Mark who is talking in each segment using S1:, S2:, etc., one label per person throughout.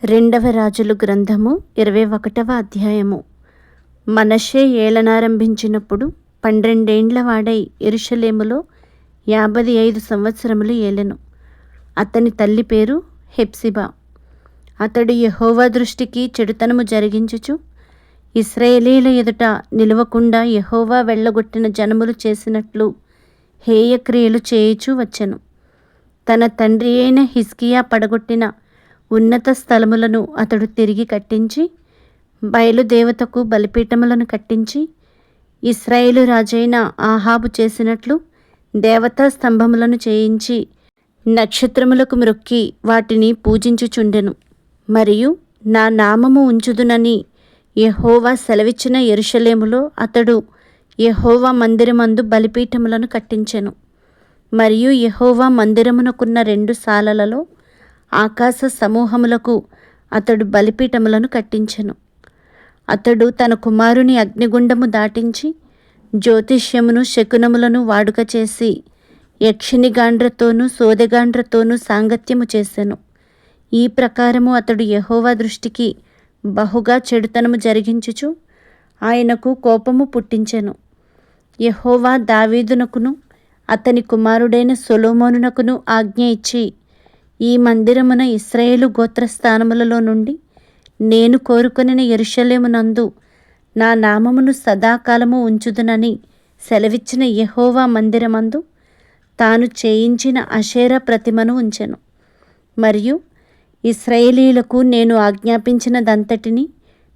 S1: రెండవ రాజులు గ్రంథము 21వ అధ్యాయము. మనష్షే ఏలనారంభించినప్పుడు 12 ఏండ్ల వాడై యెరూషలేములో 55 సంవత్సరములు ఏలెను. అతని తల్లి పేరు హెప్సిబా. అతడు యెహోవా దృష్టికి చెడుతనము జరిగించుచు ఇశ్రాయేలీయుల ఎదుట నిలువకుండా యెహోవా వెళ్ళగొట్టిన జనములు చేసినట్లు హేయక్రియలు చేయుచూ వచ్చెను. తన తండ్రి అయిన హిజ్కియా పడగొట్టిన ఉన్నత స్థలములను అతడు తిరిగి కట్టించి బయలుదేవతకు బలిపీఠములను కట్టించి ఇశ్రాయేలు రాజైన ఆహాబు చేసినట్లు దేవతా స్తంభములను చేయించి నక్షత్రములకు మ్రొక్కి వాటిని పూజించుచుండెను. మరియు నా నామము ఉంచుదునని యెహోవా సెలవిచ్చిన యెరూషలేములో అతడు యెహోవా మందిరమందు బలిపీఠములను కట్టించెను. మరియు యెహోవా మందిరమునకున్న 2 సాలలలో ఆకాశ సమూహములకు అతడు బలిపీఠములను కట్టించెను. అతడు తన కుమారుని అగ్నిగుండము దాటించి జ్యోతిష్యమును శకునములను వాడుక చేసి యక్షినిగాండ్రతోనూ సోదెగాండ్రతోనూ సాంగత్యము చేసెను. ఈ ప్రకారము అతడు యెహోవా దృష్టికి బహుగా చెడుతనము జరిగించుచు ఆయనకు కోపము పుట్టించెను. యెహోవా దావీదునకును అతని కుమారుడైన సొలొమోనునకును ఆజ్ఞ ఇచ్చి, ఈ మందిరమున ఇశ్రాయేలు గోత్రస్థానములలో నుండి నేను కోరుకొనిన యెరూషలేమునందు నా నామమును సదాకాలము ఉంచుదునని సెలవిచ్చిన యెహోవా మందిరమందు తాను చేయించిన అషేరా ప్రతిమను ఉంచెను. మరియు ఇశ్రాయేలీయులకు నేను ఆజ్ఞాపించినదంతటిని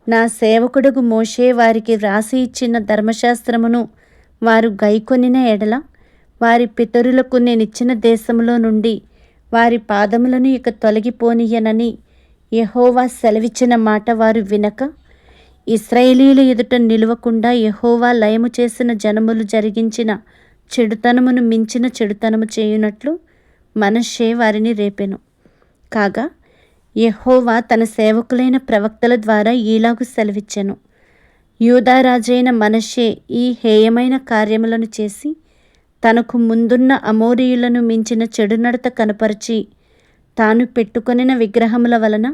S1: నా సేవకుడగు మోషే వారికి వ్రాసి ఇచ్చిన ధర్మశాస్త్రమును వారు గైకొనిన ఎడల వారి పితరులకు నేనిచ్చిన దేశములో నుండి వారి పాదములను ఇక తొలగిపోనియనని యెహోవా సెలవిచ్చిన మాట వారు వినక ఇశ్రాయేలీయుల ఎదుట నిలువకుండా యెహోవా లయము చేసిన జనములు జరిగించిన చెడుతనమును మించిన చెడుతనము చేయునట్లు మనష్షే వారిని రేపెను. కాగా యెహోవా తన సేవకులైన ప్రవక్తల ద్వారా ఈలాగు సెలవిచ్చెను. యూదారాజైన మనష్షే ఈ హేయమైన కార్యములను చేసి తనకు ముందున్న అమోరీయులను మించిన చెడునడత కనపరచి తాను పెట్టుకొనిన విగ్రహముల వలన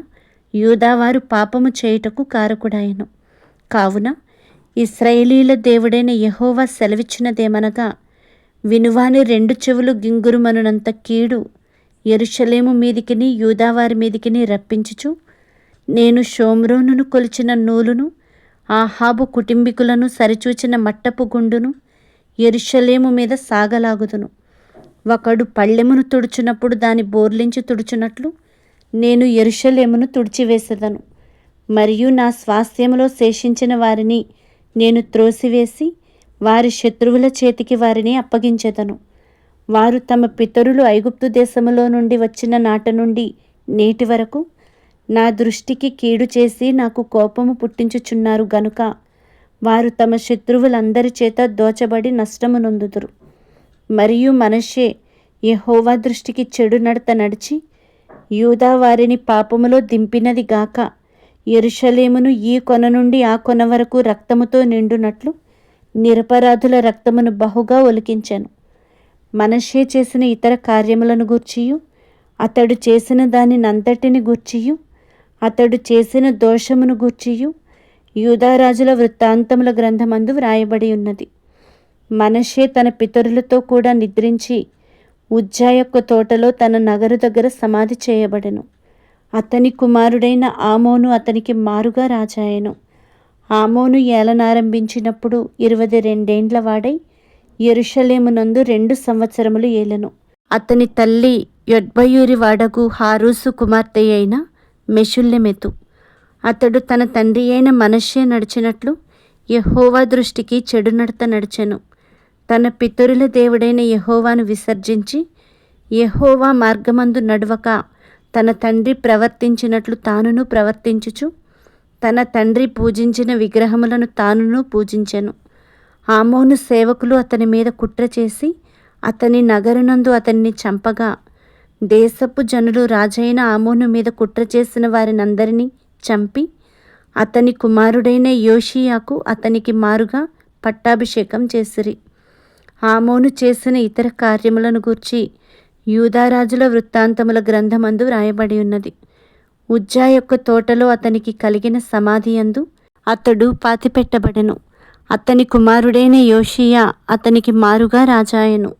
S1: యూదావారు పాపము చేయుటకు కారకుడాయెను. కావున ఇశ్రాయేలీయుల దేవుడైన యెహోవా సెలవిచ్చినదేమనగా, వినువాని 2 చెవులు గింగురుమనునంత కీడు యెరూషలేము మీదికిని యూదావారి మీదికిని రప్పించుచు నేను షోమ్రోనును కొలిచిన నూలును ఆహాబు కుటుంబీకులను సరిచూచిన మట్టపు గుండును యెరూషలేము మీద సాగలాగుదును. ఒకడు పళ్ళెమును తుడుచునప్పుడు దాని బోర్లించి తుడుచునట్లు నేను యెరూషలేమును తుడిచివేసెదను. మరియు నా స్వాస్థ్యములో శేషించిన వారిని నేను త్రోసివేసి వారి శత్రువుల చేతికి వారిని అప్పగించెదను. వారు తమ పితరులు ఐగుప్తు దేశములో నుండి వచ్చిన నాట నుండి నేటి వరకు నా దృష్టికి కీడు చేసి నాకు కోపము పుట్టించుచున్నారు గనుక వారు తమ శత్రువులందరి చేత దోచబడి నష్టము నొందుదురు. మరియు మనష్షే యెహోవా దృష్టికి చెడు నడత నడిచి యూదా వారిని పాపములో దింపినది గాక యెరూషలేమును ఈ కొన నుండి ఆ కొన వరకు రక్తముతో నిండునట్లు నిరపరాధుల రక్తమును బహుగా ఒలికించెను. మనష్షే చేసిన ఇతర కార్యములను గూర్చియు అతడు చేసిన దానినంతటిని గూర్చియు అతడు చేసిన దోషమును గూర్చియు యూదారాజుల వృత్తాంతముల గ్రంథమందు వ్రాయబడి ఉన్నది. మనష్షే తన పితరులతో కూడా నిద్రించి ఉజ్జా యొక్క తోటలో తన నగరు దగ్గర సమాధి చేయబడెను. అతని కుమారుడైన ఆమోను అతనికి మారుగా రాజాయెను. ఆమోను ఏలనారంభించినప్పుడు 22 ఏండ్ల వాడై యెరూషలేమునందు 2 సంవత్సరములు ఏలెను. అతని తల్లి యొట్బయూరి వాడగు హారూసు కుమార్తె అయిన మెషుల్లెమెతు. అతడు తన తండ్రి అయిన మనష్షే నడిచినట్లు యెహోవా దృష్టికి చెడు నడత నడిచెను. తన పితరుల దేవుడైన యెహోవాను విసర్జించి యెహోవా మార్గమందు నడవక తన తండ్రి ప్రవర్తించినట్లు తానును ప్రవర్తించుచు తన తండ్రి పూజించిన విగ్రహములను తానును పూజించెను. ఆమోను సేవకులు అతని మీద కుట్ర చేసి అతని నగరునందు అతన్ని చంపగా దేశపు జనులు రాజైన ఆమోను మీద కుట్ర చేసిన వారినందరినీ చంపి అతని కుమారుడైన యోషియాకు అతనికి మారుగా పట్టాభిషేకం చేసిరి. ఆమోను చేసిన ఇతర కార్యములను గూర్చి యూదారాజుల వృత్తాంతముల గ్రంథమందు వ్రాయబడి ఉన్నది. ఉజ్జా యొక్క తోటలో అతనికి కలిగిన సమాధి యందు అతడు పాతిపెట్టబడెను. అతని కుమారుడైన యోషియా అతనికి మారుగా రాజాయెను.